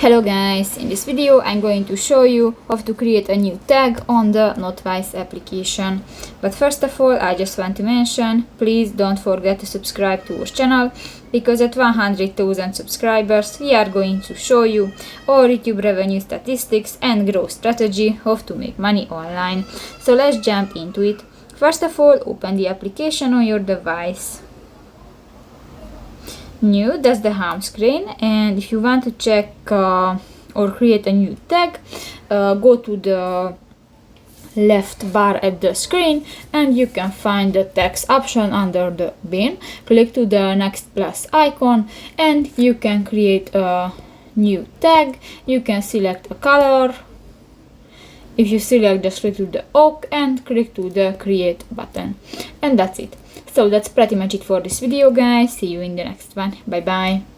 Hello guys, in this video I'm going to show you how to create a new tag on the Notewise application. But first of all, I just want to mention, please don't forget to subscribe to our channel, because at 100,000 subscribers we are going to show you our YouTube revenue statistics and growth strategy, how to make money online. So let's jump into it. First of all, open the application on your device. New, that's the home screen, and if you want to check or create a new tag, go to the left bar at the screen and you can find the text option under the bin. Click to the next plus icon and you can create a new tag. You can select a color. If you select, just click to the oak and click to the create button, and that's it. So that's pretty much it for this video, guys. See you in the next one. Bye bye.